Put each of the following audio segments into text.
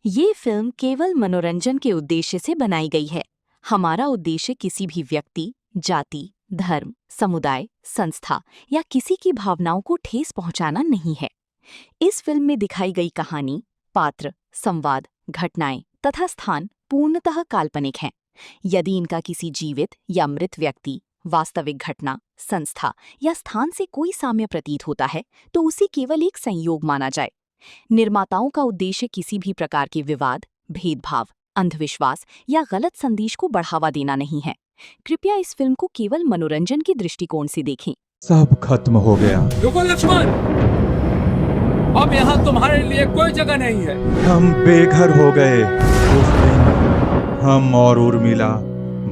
ये फिल्म केवल मनोरंजन के उद्देश्य से बनाई गई है। हमारा उद्देश्य किसी भी व्यक्ति, जाति, धर्म, समुदाय, संस्था या किसी की भावनाओं को ठेस पहुंचाना नहीं है। इस फिल्म में दिखाई गई कहानी, पात्र, संवाद, घटनाएं तथा स्थान पूर्णतः काल्पनिक हैं। यदि इनका किसी जीवित या मृत व्यक्ति, वास्तविक घटना, संस्था या स्थान से कोई साम्य प्रतीत होता है तो उसे केवल एक संयोग माना जाए। निर्माताओं का उद्देश्य किसी भी प्रकार के विवाद, भेदभाव, अंधविश्वास या गलत संदेश को बढ़ावा देना नहीं है। कृपया इस फिल्म को केवल मनोरंजन के दृष्टिकोण से देखें। सब खत्म हो गया। रुको लक्ष्मण, अब यहाँ तुम्हारे लिए कोई जगह नहीं है। हम बेघर हो गए। उस दिन हम और उर्मिला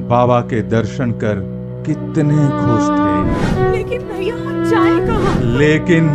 बाबा के दर्शन कर कितने खुश थे। लेकिन भैया हम जाएं कहाँ? लेकिन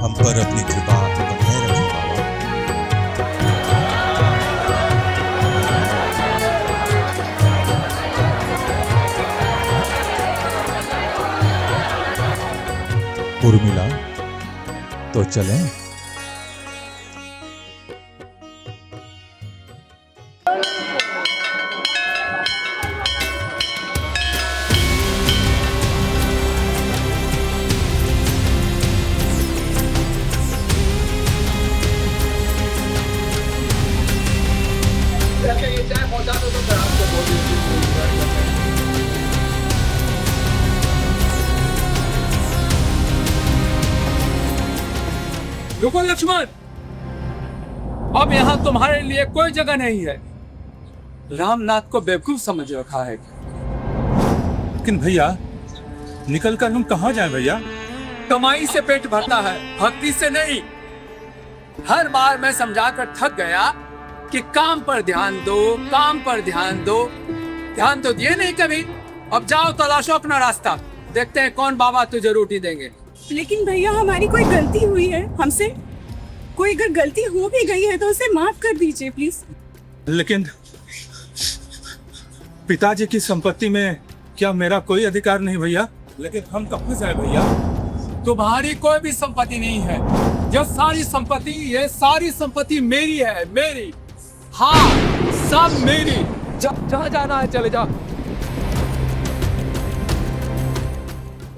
हम पर अपनी कृपा बनाए रखें बाबा। उर्मिला, तो चलें? ये चाय पहुंचा दो तो फिर आपको बोल रुको लक्ष्मण, अब यहाँ तुम्हारे लिए कोई जगह नहीं है। रामनाथ को बेवकूफ समझ रखा है। लेकिन भैया, निकल कर हम कहाँ जाएं भैया? कमाई से पेट भरता है, भक्ति से नहीं। हर बार मैं समझाकर थक गया कि काम पर ध्यान दो, काम पर ध्यान दो। ध्यान तो दिए नहीं कभी। अब जाओ, तलाशो अपना रास्ता, देखते हैं कौन बाबा तुझे रोटी देंगे। लेकिन भैया हमारी कोई गलती हुई है हमसे? कोई अगर गलती हो भी गई है तो उसे माफ कर दीजिए प्लीज। लेकिन पिताजी की संपत्ति में क्या मेरा कोई अधिकार नहीं भैया? लेकिन हम कहाँ जाए भैया? तुम्हारी कोई भी संपत्ति नहीं है। ये सारी संपत्ति मेरी है, मेरी। हाँ, सब मेरी। जहाँ जाना है चले जाओ।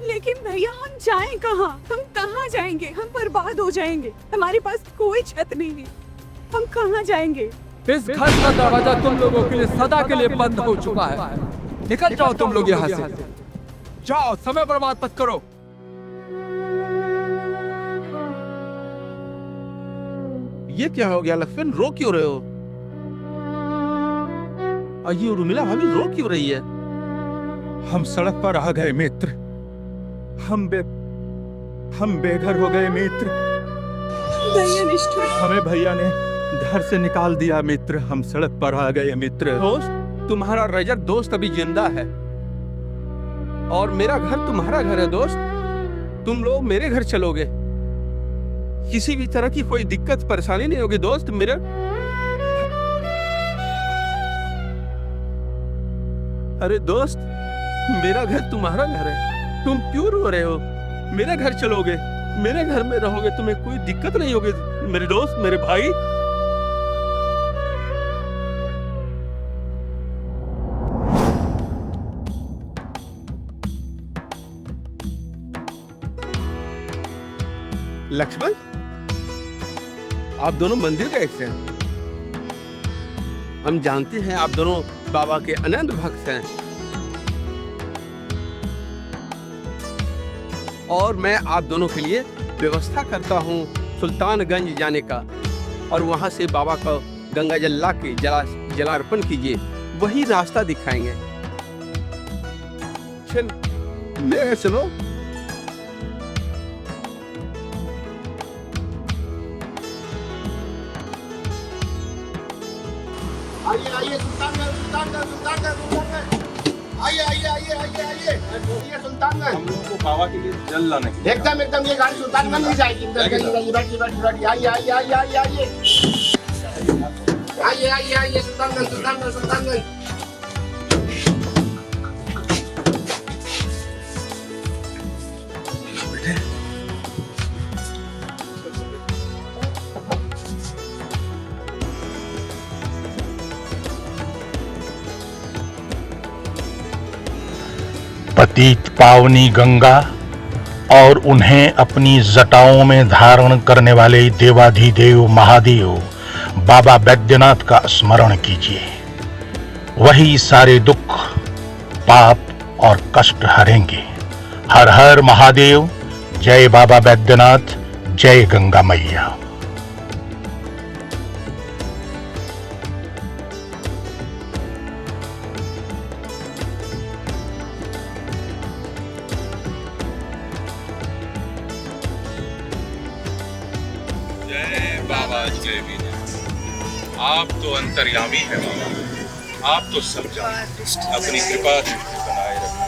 लेकिन भैया हम जाएं कहाँ? हम कहाँ जाएंगे? हम बर्बाद हो जाएंगे। हमारे पास कोई छत नहीं है, हम कहाँ जाएंगे? इस घर का दरवाजा तुम लोगों के लिए सदा के लिए बंद हो चुका है। निकल जाओ तुम लोग यहाँ से। जाओ, समय बर्बाद मत करो। ये क्या हो गया लक्ष्मण, रो क्यों रहे हो? और ये उर्मिला भाभी रो क्यों रही है? हम सड़क पर आ गए मित्र। हम बेघर हो गए मित्र। भैया निष्ठुर। हमें भैया ने घर से निकाल दिया मित्र। हम सड़क पर आ गए मित्र। दोस्त, तुम्हारा रजत दोस्त अभी जिंदा है और मेरा घर तुम्हारा घर है दोस्त। तुम लोग मेरे घर चलोगे, किसी भी तरह की कोई दिक्कत परेशानी नहीं होगी दोस्त। मेरे अरे दोस्त, मेरा घर तुम्हारा घर है, तुम क्यों रो रहे हो? मेरे घर चलोगे, मेरे घर में रहोगे, तुम्हें कोई दिक्कत नहीं होगी मेरे दोस्त, मेरे भाई। लक्ष्मण, आप दोनों मंदिर गए थे। हम जानते हैं आप दोनों बाबा के अनंत भक्त हैं और मैं आप दोनों के लिए व्यवस्था करता हूँ सुल्तानगंज जाने का, और वहां से बाबा को गंगा जल ला के जलार्पण कीजिए, वही रास्ता दिखाएंगे। चलो। आइए आइए सुल्तानगंज, सुल्तानगंज, सुल्तानगंज, सुल्तानगंज। आइए आइए आइए आइए आइए ये सुल्तानगंज। हम लोगों को बाबा के लिए जल लाने के लिए एकदम एकदम ये गाड़ी सुल्तानगंज ही जाएगी। बैठिए बैठिए बैठिए। आइए आइए आइए आइए आइए आइए आइए आइए सुल्तानगंज, सुल्तानगंज, सुल्तानगंज। पतित पावनी गंगा और उन्हें अपनी जटाओं में धारण करने वाले देवाधिदेव महादेव बाबा बैद्यनाथ का स्मरण कीजिए। वही सारे दुख, पाप और कष्ट हरेंगे। हर हर महादेव। जय बाबा बैद्यनाथ, जय गंगा मैया। बाबा जय वीर। आप तो अंतर्यामी है बाबा, आप तो सब जानते हैं। अपनी कृपा बनाए रखना।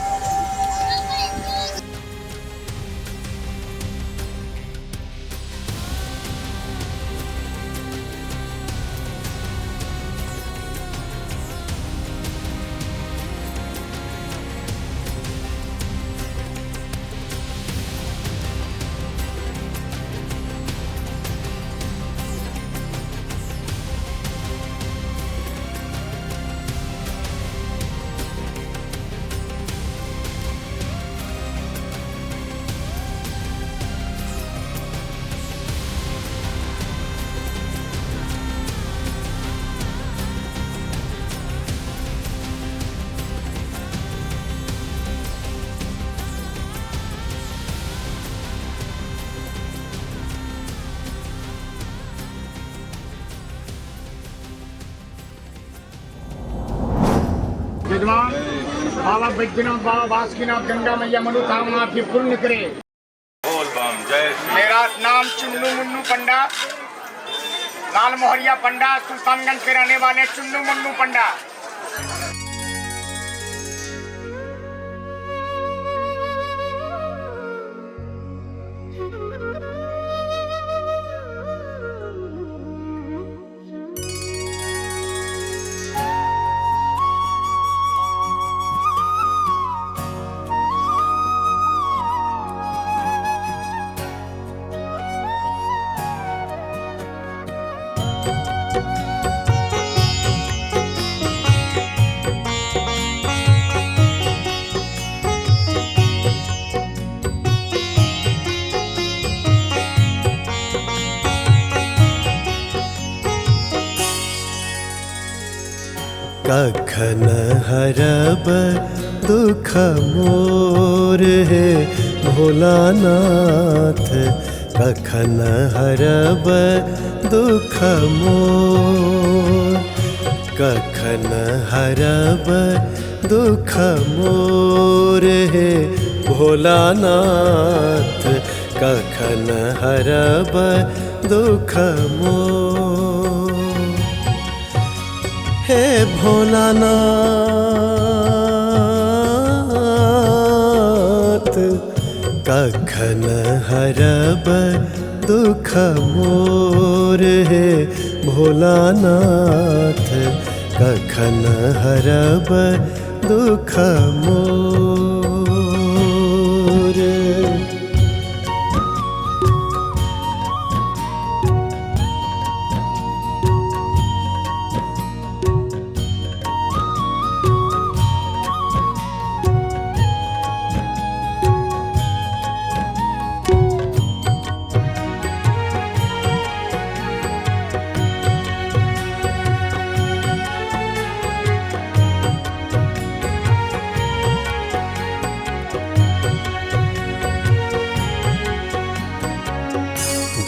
यजमान बाबा बैद्यनाथ, बाबा बासुकीनाथ, गंगा मैया मनोकामना आपकी पूर्ण करे। बोल बम जय श्री। मेरा नाम चुन्नू मुन्नू पंडा, लाल मोहरिया पंडा, सुल्तानगंज के रहने वाले चुन्नू मुन्नू पंडा। कखन हरब दुख मोर हे भोलानाथ, कखन हरब दुख मोर, कखन हरब दुख मोर हे भोलानाथ कखन हरब दुख मोर हे भोलानाथ कखन हरब दुख मोर हे भोलानाथ कखन हरब दुख मोर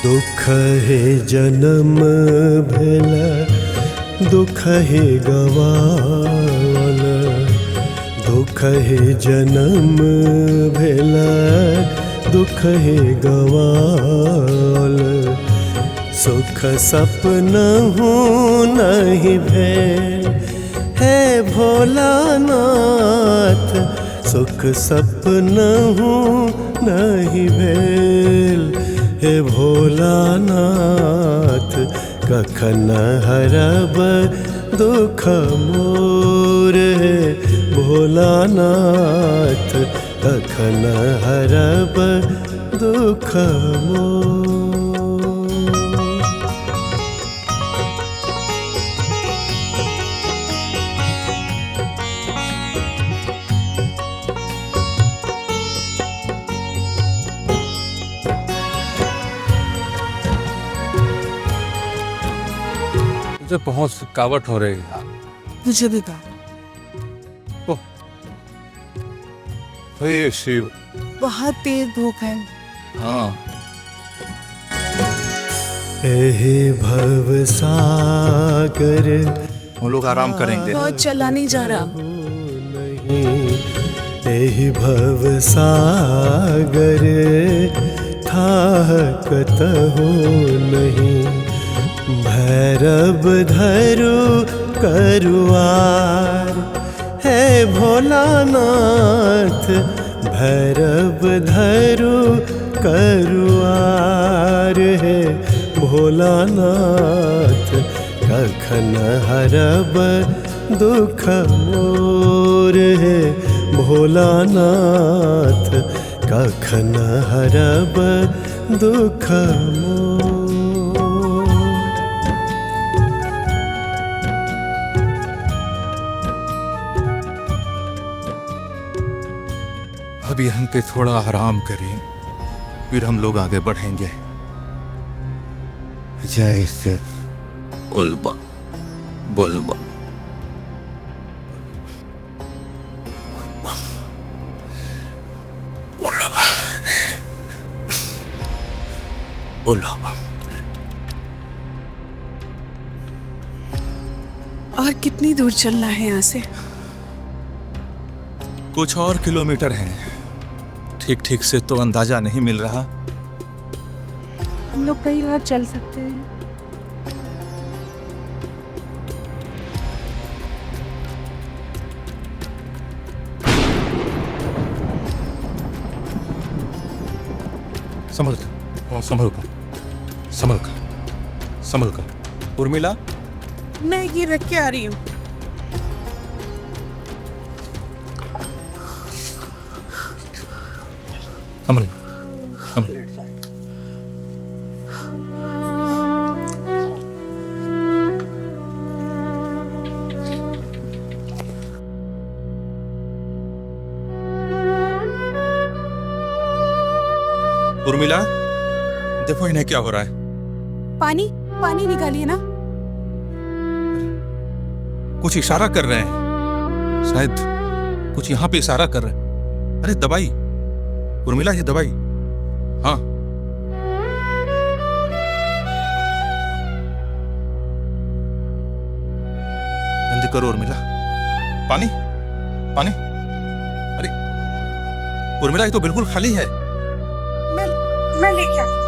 दुख है जन्म भेला दुख है गवाल दुख है जन्म भेला दुख है गवाल सुख सपना नहीं भेल है भोलानाथ सुख सपना नहीं भेल हे भोलानाथ कखन हरब दुख मोर हे भोलानाथ कखन हरब दुख मोर मुझे बहुत थकावट हो रही है। मुझे भी कहा हे शिव। बहुत तेज भूख है। हाँ एहि भव सागर हम लोग आराम करेंगे। बहुत चला नहीं जा रहा। एहि भव सागर थाह कतहु नहीं भैरव धरु करुआर है भोलानाथ भैरव धरु करुआर है भोलानाथ कखन हरब दुख मोर है भोलानाथ कखन हरब दुख मोर अभी हम पे थोड़ा आराम करें फिर हम लोग आगे बढ़ेंगे। जय श्री बोलबा बोलबा बोलबा। और कितनी दूर चलना है यहाँ से? कुछ और किलोमीटर हैं। ठीक ठीक से तो अंदाजा नहीं मिल रहा। हम लोग कई बार चल सकते हैं। संभल संभल कर संभल कर संभल कर। उर्मिला मैं ये रख के आ रही हूँ। संभल संभल। उर्मिला देखो इन्हें क्या हो रहा है। पानी पानी निकालिए ना। कुछ इशारा कर रहे हैं शायद कुछ यहाँ पे इशारा कर रहे हैं। अरे दवाई उर्मिला ये दवाई। हाँ जल्दी करो उर्मिला। पानी पानी? अरे उर्मिला, ये तो बिल्कुल खाली है। मैं लेके आती।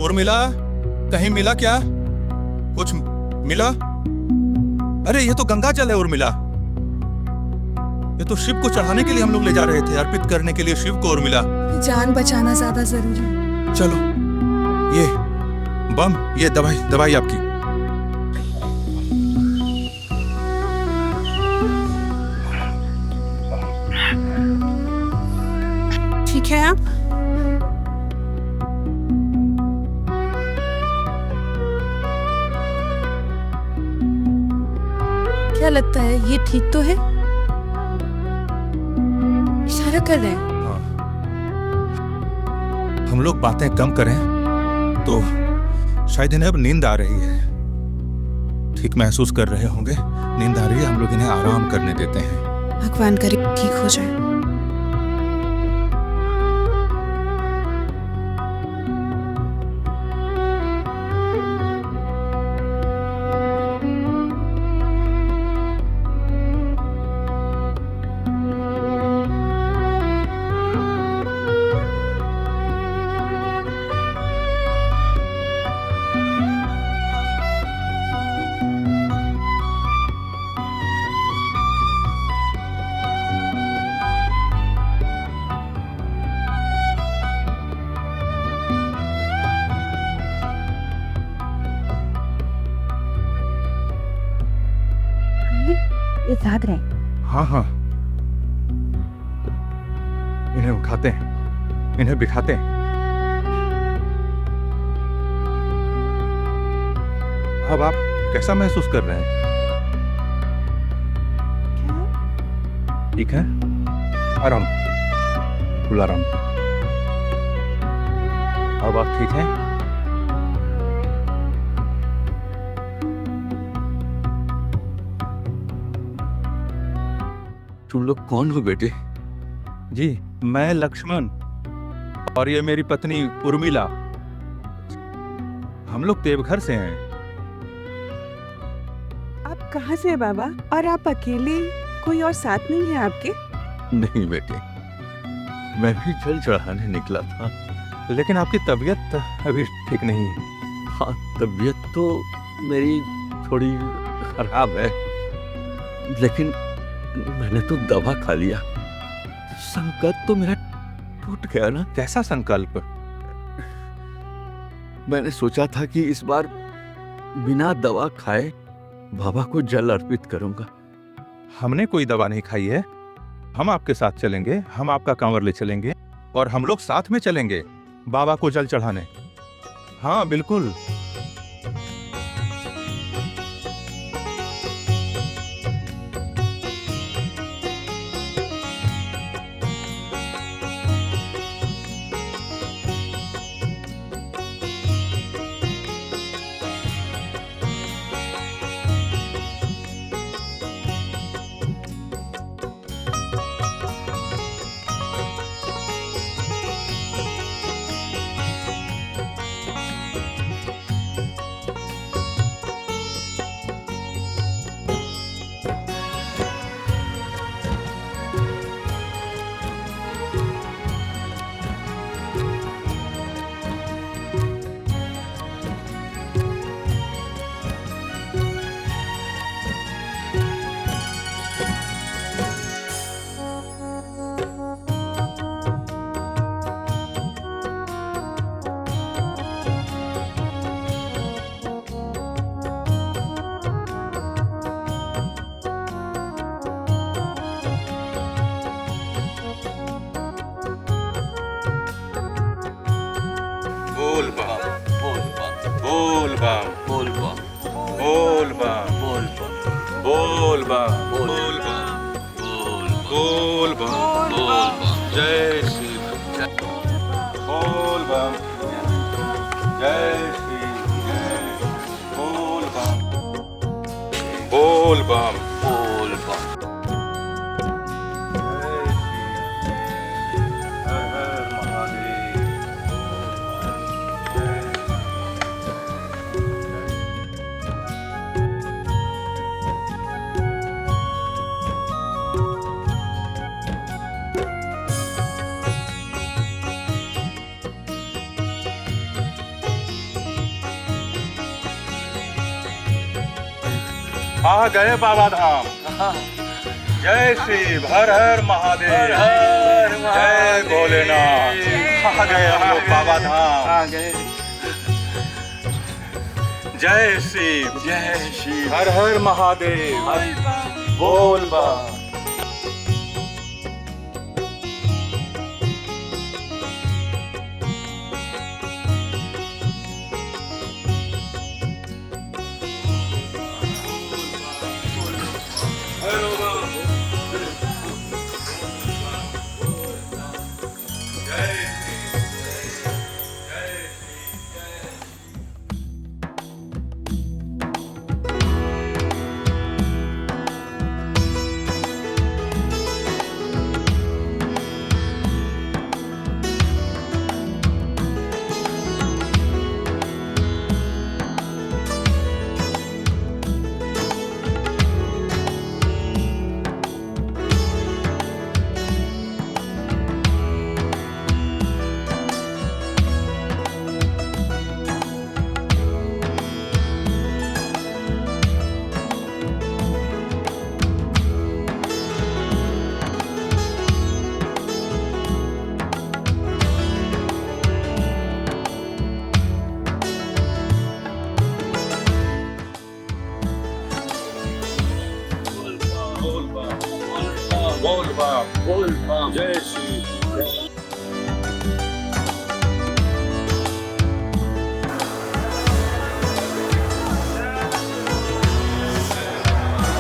उर्मिला, कहीं मिला क्या? कुछ मिला? अरे ये तो गंगा जल है उर्मिला। ये तो शिव को चढ़ाने के लिए हम लोग ले जा रहे थे, अर्पित करने के लिए शिव को। उर्मिला, जान बचाना ज्यादा जरूरी है। चलो, ये बम, ये दवाई आपकी। ठीक है आप? क्या लगता है ये ठीक तो है? इशारा कर रहे हैं। हाँ। हम लोग बातें कम करें तो शायद इन्हें अब नींद आ रही है। ठीक महसूस कर रहे होंगे, नींद आ रही है, हम लोग इन्हें आराम करने देते हैं। भगवान करे ठीक हो जाए। ये जाग रहे। हाँ, इन्हें उठाते हैं, इन्हें बिठाते हैं। अब आप कैसा महसूस कर रहे हैं? ठीक है, आराम, फुल आराम। अब आप ठीक हैं? तुम लोग कौन हो बेटे? जी, मैं लक्ष्मण और ये मेरी पत्नी उर्मिला। हम लोग देवघर से हैं। आप कहाँ से हैं बाबा? और आप अकेले? कोई और साथ नहीं है आपके? नहीं बेटे, मैं भी जल चढ़ाने निकला था। लेकिन आपकी तबीयत अभी ठीक नहीं है। हाँ, तबीयत तो मेरी थोड़ी खराब है, लेकिन मैंने तो दवा खा लिया। संकल्प तो मेरा टूट गया ना। कैसा संकल्प? मैंने सोचा था कि इस बार बिना दवा खाए बाबा को जल अर्पित करूंगा। हमने कोई दवा नहीं खाई है। हम आपके साथ चलेंगे, हम आपका कांवर ले चलेंगे और हम लोग साथ में चलेंगे बाबा को जल चढ़ाने। हाँ बिल्कुल। बोल बम, बोल बम, बोल बम, बोल बम, बोल बम, बोल बम, बोल बम, बोल बम, बोल बम, बोल बम, जय शिव, बोल बम, जय शिव, बोल बम, बोल बम, बोल बम, जय शिव, हर हर महादेव, आ गए बाबा धाम। जय शिव, हर हर महादेव, जय भोलेनाथ। आ गए हम लोग बाबा धाम। आ गए। जय शिव, जय शिव, हर हर महादेव, बोल बा। बोल बा, जय शिव।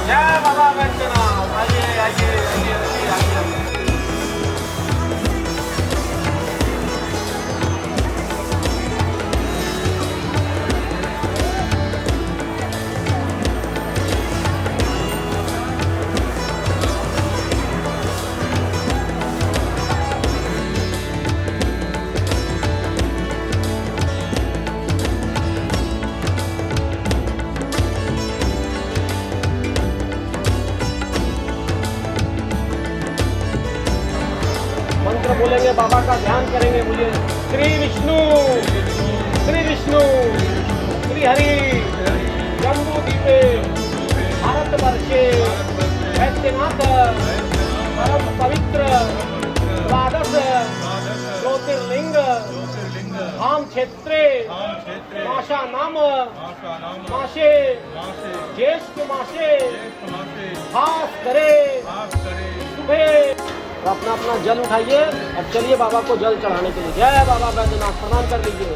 जय बाबा बैद्यनाथ। आइए आइए आइए आइए। मंत्र बोलेंगे, बाबा का ध्यान करेंगे। बोलिए श्री विष्णु, श्री विष्णु, श्री हरि, जम्बू द्वीपे, भारत वर्षे, वैद्यनाथ, परम पवित्र द्वादश ज्योतिर्लिंग धाम क्षेत्रे माशा नाम मासे ज्येष्ठ मासे खास करे सुबह। अपना अपना जल उठाइए और चलिए बाबा को जल चढ़ाने के लिए। जय बाबा बैद्यनाथ। प्रणाम कर लीजिए।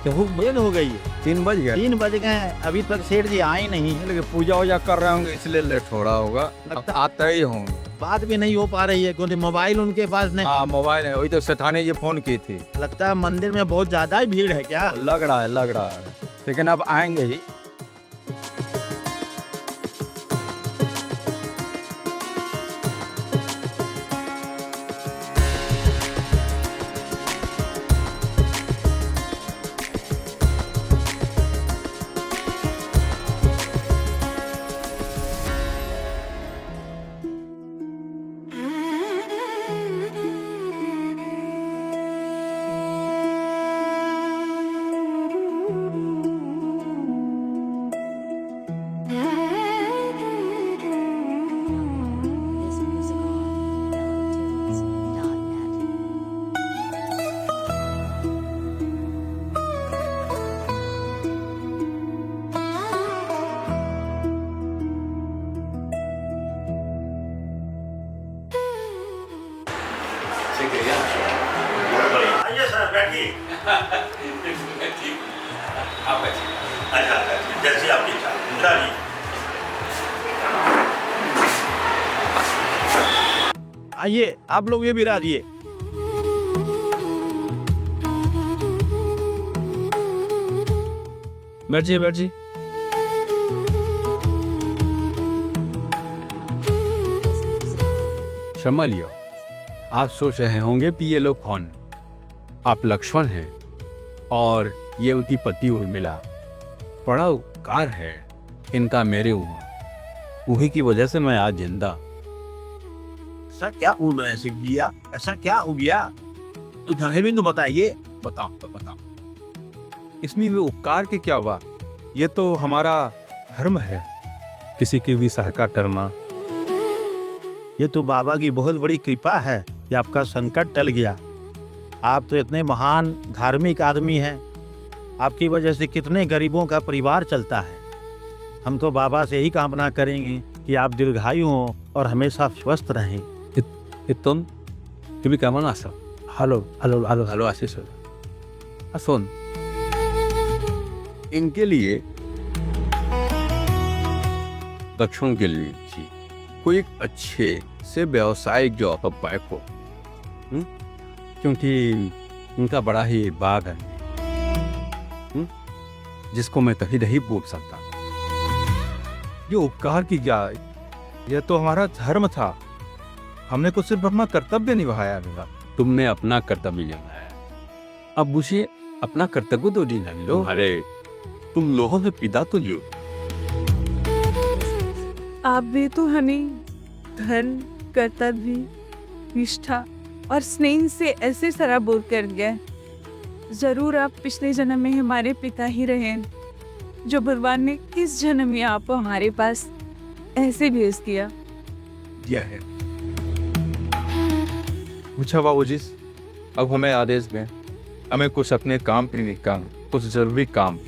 बहुत देर हो गई। 3 बज गए। 3 बज गए, अभी तक सेठ जी आए नहीं। लेकिन पूजा वूजा कर रहे होंगे इसलिए लेट हो रहा होगा। अब आते ही होंगे। बात भी नहीं हो पा रही है क्योंकि मोबाइल उनके पास नहीं। हाँ मोबाइल है, वही तो सेठानी जी फोन की थी। लगता है मंदिर में बहुत ज्यादा ही भीड़ है क्या? लग रहा है लेकिन अब आएंगे ही। आइए सर बैठिए। आप बैठिए। अच्छा जैसे आपकी इच्छा। इंदिरा जी आइए आप लोग ये भी डालिए। बैठिए बैठिए। क्षमा लियो, आप सोच रहे होंगे कि ये लोग कौन। आप लक्ष्मण हैं और ये उनकी पति उर्मिला। बड़ा उपकार है इनका मेरे ऊपर, उन्हीं की वजह से मैं आज जिंदा। ऐसा क्या हुआ ऐसे किया? ऐसा क्या हो गया? तो हमें भी तो बताइए। बताओ। इसमें भी उपकार के क्या हुआ? ये तो हमारा धर्म है, किसी की भी सहायता करना। ये तो बाबा की बहुत बड़ी कृपा है कि आपका संकट टल गया। आप तो इतने महान धार्मिक आदमी हैं, आपकी वजह से कितने गरीबों का परिवार चलता है। हम तो बाबा से यही कामना करेंगे कि आप दीर्घायु हों और हमेशा स्वस्थ रहें। तुम भी कामना सब। हेलो आशीष, सुन, इनके लिए लक्ष्मण के लिए जी कोई एक अच्छे से व्यावसायिक जॉब पाए को, क्योंकि उनका बड़ा ही बाग है, जिसको मैं कहीं नहीं बोल सकता। ये उपकार की क्या? यह तो हमारा धर्म था, हमने को सिर्फ अपना कर्तव्य निभाया है। तुमने अपना कर्तव्य निभाया, अब मुझे अपना कर्तव्य तो नहीं लो। अरे तुम लोगों से पिता तो लो। आप भी तो हमें धर्म, कर्तव्य, निष्ठा और स्नेह से ऐसे सराबोर कर गए। जरूर आप पिछले जन्म में हमारे पिता ही रहे, जो भगवान ने इस जन्म में आपको हमारे पास ऐसे भेज दिया। है अच्छा बाबूजी, अब हमें आदेश दें, हमें कुछ अपने काम पे निकाल, कुछ जरूरी काम।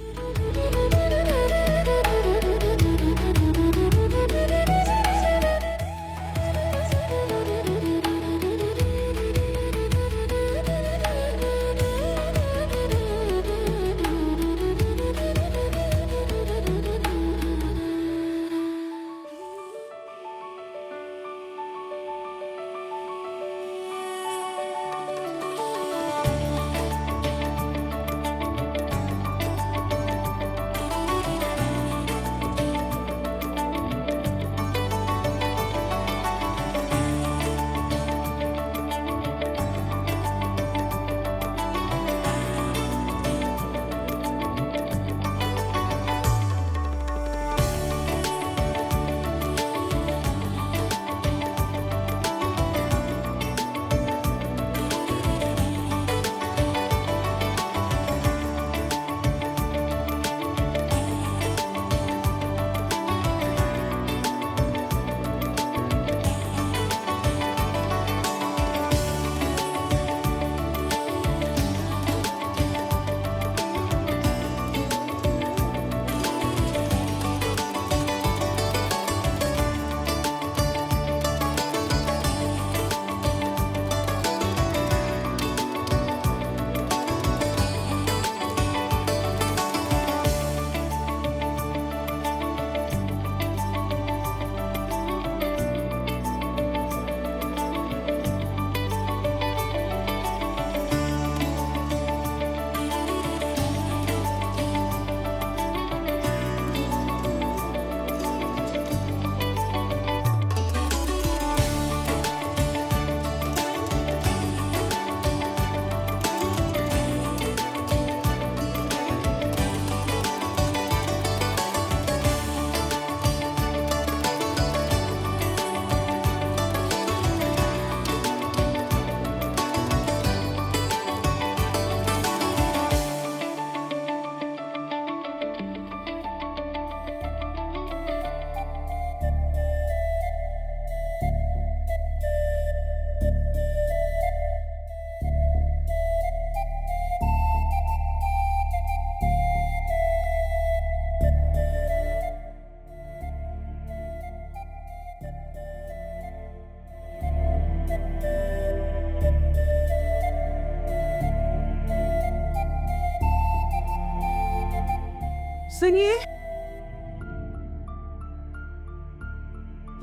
सुनिए,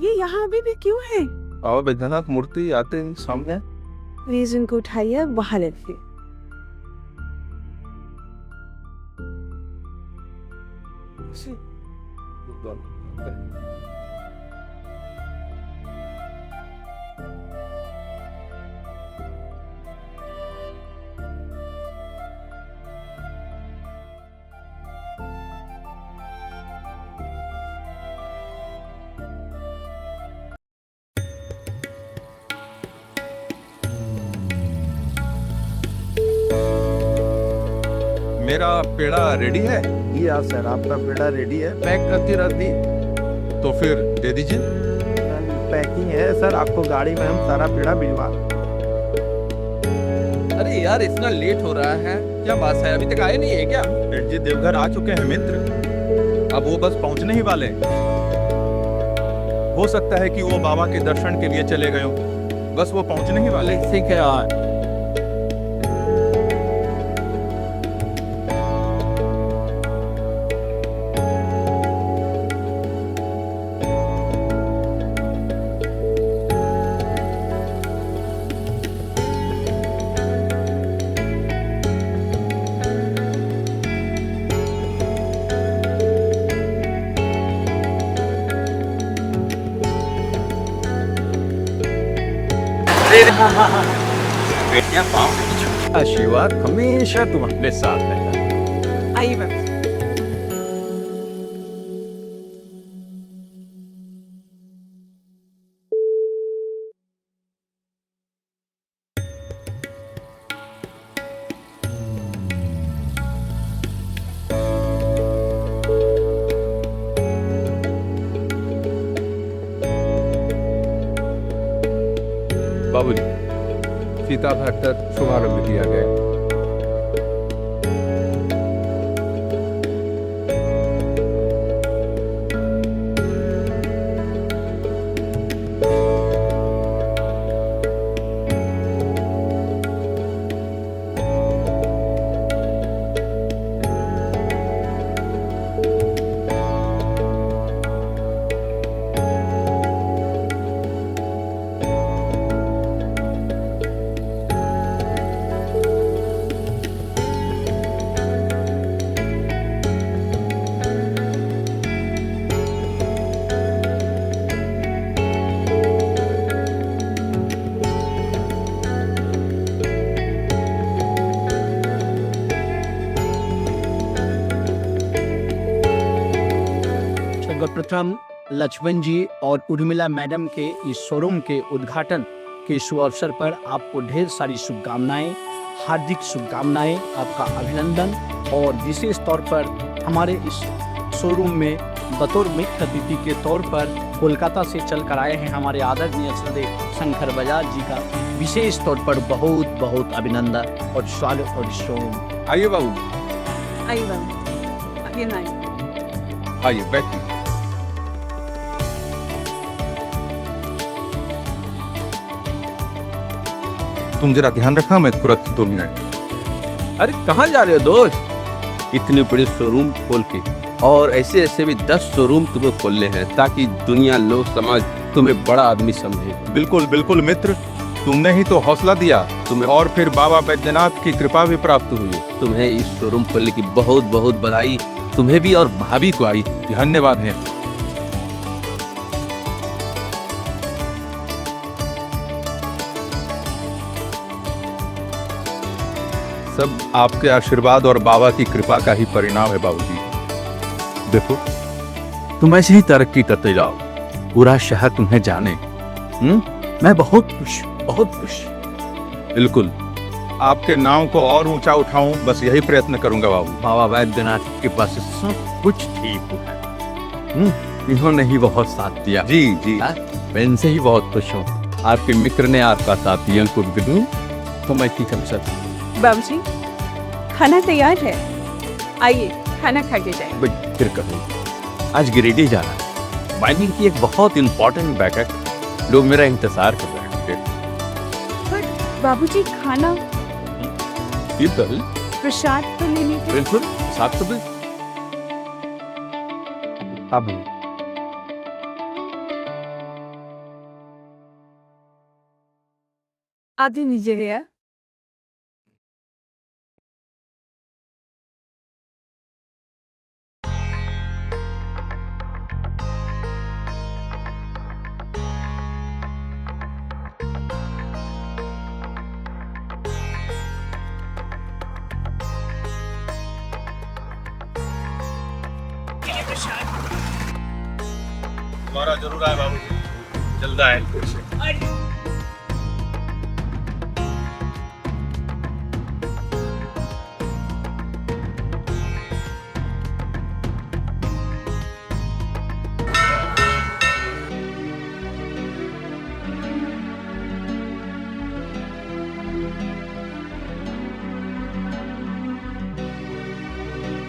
ये यहाँ अभी भी क्यों है? बाबा बैद्यनाथ मूर्ति आते हैं सामने। प्लीज इनको उठाइए, बाहर रखिए। मेरा पेड़ा रेडी है? या सर, आपका पेड़ा रेडी है, पैक करती रहती। तो फिर दे दीजिए। पैकिंग है सर, आपको गाड़ी में हम सारा पेड़ा भिजवा। अरे यार इतना लेट हो रहा है, क्या बात है? अभी तक आए नहीं है क्या? सेठ जी देवघर आ चुके हैं मित्र, अब वो बस पहुंचने ही वाले। हो सकता है कि वो बाबा के दर्शन के लिए चले गए हों, बस वो पहुंचने ही वाले। ठीक है यार। आशीर्वाद हमेशा तुम्हारे साथ है। आइए बाबू। बाबूजी, सीता घाट तक शुभारंभ किया गया। सर्वप्रथम लक्ष्मण जी और उर्मिला मैडम के इस शोरूम के उद्घाटन के शुभ अवसर पर आपको ढेर सारी शुभकामनाएं, हार्दिक शुभकामनाएं, आपका अभिनंदन। और विशेष तौर पर हमारे इस शोरूम में बतौर मुख्य अतिथि के तौर पर कोलकाता से चल कर आए हैं हमारे आदरणीय श्रद्धेय शंकर बजाज जी का विशेष तौर पर बहुत बहुत अभिनंदन और स्वागत और शोरूम। आइए बाबू, आइए बाबू, आइए ना। आइए बैठिए। तुम जरा ध्यान रखना, मैं तुरंत 2 मिनट। अरे कहाँ जा रहे हो दोस्त? इतने बड़े शोरूम खोल के, और ऐसे ऐसे भी 10 शोरूम तुम्हें खोलने हैं ताकि दुनिया, लोग, समाज तुम्हें बड़ा आदमी समझे। बिल्कुल बिल्कुल मित्र, तुमने ही तो हौसला दिया तुम्हें, और फिर बाबा बैद्यनाथ की कृपा भी प्राप्त हुई। तुम्हें इस शोरूम खोलने की बहुत बहुत बधाई, तुम्हें भी और भाभी को आई। धन्यवाद है। सब आपके आशीर्वाद और बाबा की कृपा का ही परिणाम है बाबूजी। देखो, तुम ऐसे ही तरक्की करते जाओ, पूरा शहर तुम्हें जाने। मैं बहुत खुश, बहुत खुश। बिल्कुल, आपके नाम को और ऊंचा उठाऊं, बस यही प्रयत्न करूंगा बाबू। बाबा बैद्यनाथ के पास सब कुछ ठीक हुआ। इन्होंने ही बहुत साथ दिया। जी जी, मैं इनसे ही बहुत खुश हूँ। आपके मित्र ने आपका साथ दिया तो मैं ठीक है सर। बाबूजी, खाना तैयार है, आइए खाना खा के जाए। फिर कभी आज गिरिडीह जाना है, माइनिंग की एक बहुत इंपॉर्टेंट बैठक, लोग मेरा इंतजार कर रहे हैं। पर बाबूजी खाना, प्रसाद तो लेने के। बिल्कुल, साथ तो अब आधी निजेरिया। तुम्हारा जरूर आए बाबू, जल्द आए।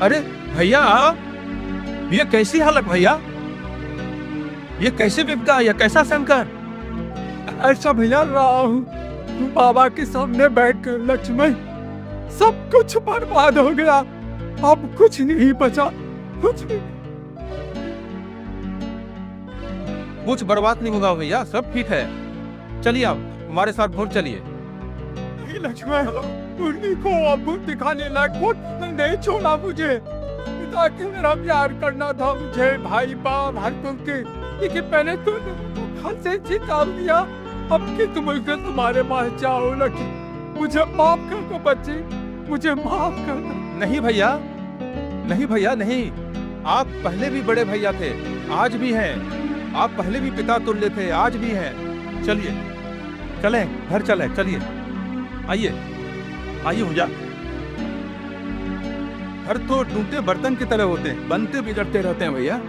अरे भैया, ये कैसी हालत भैया? ये कैसे विपदा, ये कैसा संकट? ऐसा भैया राम बाबा के सामने बैठकर लक्ष्मण सब कुछ बर्बाद हो गया, अब कुछ नहीं बचा, कुछ नहीं। कुछ बर्बाद नहीं होगा भैया, सब ठीक है। चलिए आप हमारे साथ भोर चलिए। नहीं लक्ष्मण, उन्हीं को अब दिखाने लायक कुछ नहीं छोड़ा मुझे। पिता के मेरा प्यार करना था मुझे, भाई बाप हर के, लेकिन मैंने तो घर से जिता दिया। अब कि तुम तुम्हारे पास जाओ लक्ष्मण, मुझे माफ कर दो बच्चे, मुझे माफ कर दो। नहीं भैया, नहीं भैया नहीं, आप पहले भी बड़े भैया थे, आज भी हैं। आप पहले भी पिता तुल्य थे, आज भी हैं। चलिए चलें, घर चलें, चलिए। आइए आइए भैया। घर तो टूटे बर्तन की तरह होते हैं, बनते बिगड़ते रहते हैं भैया।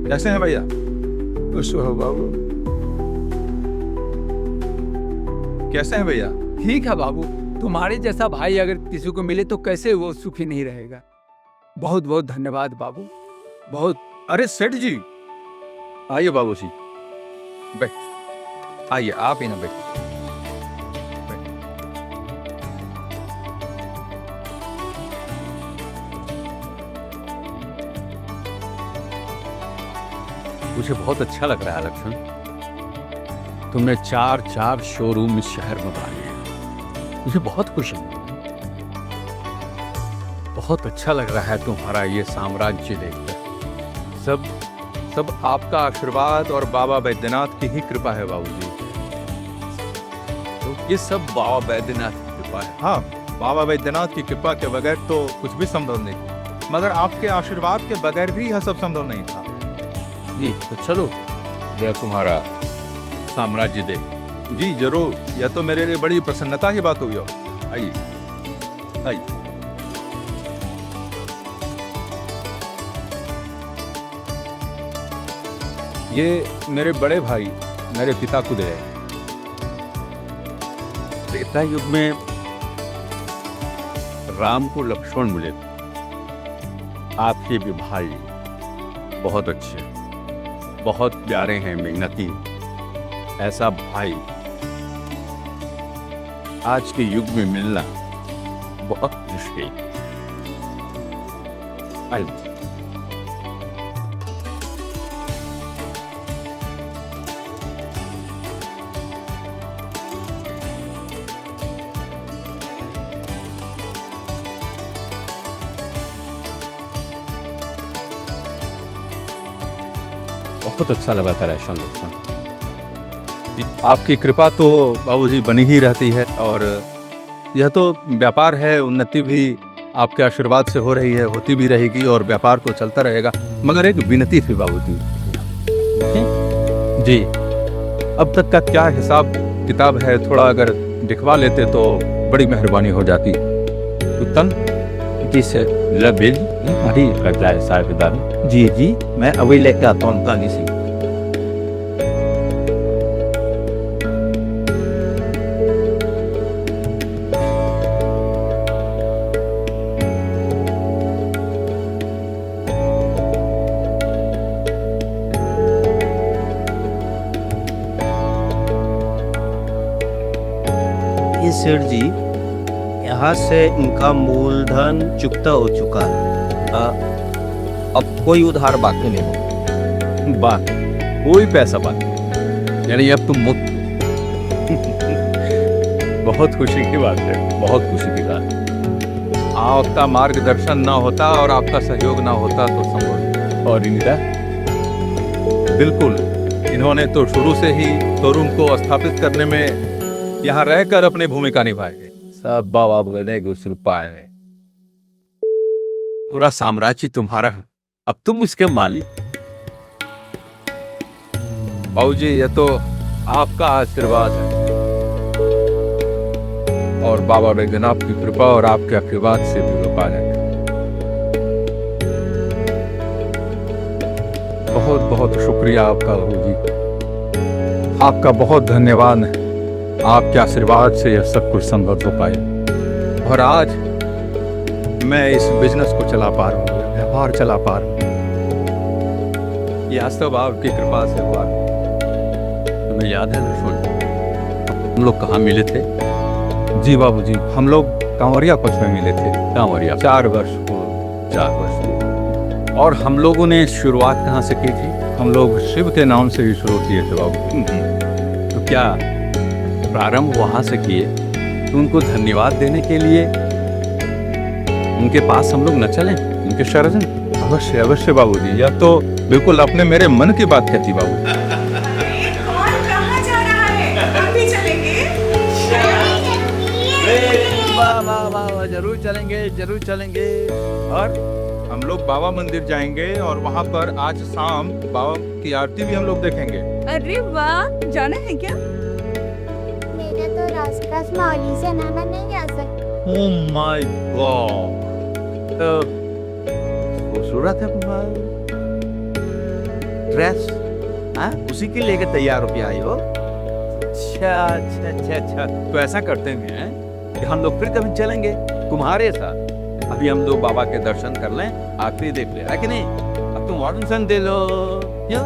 कैसे हैं भैया? खुश हो बाबू। कैसे हैं भैया? ठीक है बाबू, तुम्हारे जैसा भाई अगर किसी को मिले तो कैसे वो सुखी नहीं रहेगा। बहुत बहुत धन्यवाद बाबू, बहुत। अरे सेठ जी, आइए बाबू जी, बैठ। आइए आप ही ना बैठ। मुझे बहुत अच्छा लग रहा है लक्ष्मण, तुमने चार शोरूम इस शहर में बनाए हैं, मुझे बहुत खुशी है। बहुत अच्छा लग रहा है तुम्हारा ये साम्राज्य देखकर। सब आपका आशीर्वाद और बाबा बैद्यनाथ की ही कृपा है बाबूजी। तो ये सब बाबा बैद्यनाथ की कृपा है। हाँ, बाबा बैद्यनाथ की कृपा के बगैर तो कुछ भी संभव नहीं, मगर आपके आशीर्वाद के बगैर भी यह सब संभव नहीं था। जी तो चलो जरा तुम्हारा साम्राज्य देख। जी जरूर, यह तो मेरे लिए बड़ी प्रसन्नता की बात हुई हो। आइए आइए। ये मेरे बड़े भाई मेरे पिता को दे। त्रेता युग में राम को लक्ष्मण मिले, आपके भी भाई बहुत अच्छे, बहुत प्यारे हैं, मेहनती। ऐसा भाई आज के युग में मिलना बहुत मुश्किल। आइए। बहुत अच्छा लगा था राशन लक्ष्मण। आपकी कृपा तो बाबूजी बनी ही रहती है, और यह तो व्यापार है, उन्नति भी आपके आशीर्वाद से हो रही है, होती भी रहेगी और व्यापार तो चलता रहेगा। मगर एक विनती थी बाबूजी जी, अब तक का क्या हिसाब किताब है, थोड़ा अगर दिखवा लेते तो बड़ी मेहरबानी हो जाती। उत्तम जी से बिल हरी लगता है साहिबदार। जी जी, मैं अभी लेकर आता हूँ तानी से। ये सेठ जी, यहाँ से इनका मूलधन चुकता हो चुका है। अब कोई उधार बाकी नहीं, बात कोई पैसा बाकी, यानी अब तुम मुक्त। बहुत खुशी की बात है, बहुत खुशी की बात। आपका मार्गदर्शन ना होता और आपका सहयोग ना होता तो संभव। और इनका बिल्कुल, इन्होंने तो शुरू से ही शोरूम को स्थापित करने में यहाँ रहकर अपनी भूमिका निभाएंगे। सब बाबा बने गुस्ल पाए, पूरा साम्राज्य तुम्हारा है, अब तुम इसके मालिक। बाबूजी, ये तो आपका आशीर्वाद है, और बाबा वैद्यनाथ की कृपा और आपके आशीर्वाद से भी रुका है। बहुत बहुत शुक्रिया आपका बाबूजी, आपका बहुत धन्यवाद है। आपके आशीर्वाद से यह सब कुछ संभव हो पाया, और आज मैं इस बिजनेस को चला पा रहा हूँ, व्यापार चला पा रहा हूँ। यह सब आपकी कृपा से हुआ। तुम्हें याद है लक्ष्मण, हम लोग कहाँ मिले थे? जी बाबूजी, हम लोग कांवरिया पक्ष में मिले थे। कांवरिया 4 वर्ष हो। और हम लोगों ने शुरुआत कहाँ से की थी? हम लोग शिव के नाम से ही शुरू किए थे बाबू। तो क्या प्रारंभ वहां से किए, तो उनको धन्यवाद देने के लिए उनके पास हम लोग न चलें, उनके शरण? अवश्य अवश्य बाबूजी, यह तो बिल्कुल अपने मेरे मन की बात कहती बाबू। कौन कहाँ जा रहा है? हम भी चलेंगे। वाह वाह वाह, जरूर चलेंगे, जरूर चलेंगे। और हम लोग बाबा मंदिर जाएंगे, और वहाँ पर आज शाम बाबा की आरती भी हम लोग देखेंगे। अरे वाह, जाना है क्या? मेरे तो रास्ता मौली से नाना नहीं जा सकता। ओह माय गॉड, तो खूबसूरत है तुम्हारा ड्रेस, हाँ? उसी के लेके तैयार हो के आई हो? अच्छा अच्छा अच्छा अच्छा, तो ऐसा करते हैं कि हम लोग फिर कभी चलेंगे तुम्हारे साथ। अभी हम लोग बाबा के दर्शन कर लें, आखिरी देख ले, है कि नहीं? अब तुम ऑर्डर दे लो। क्यों?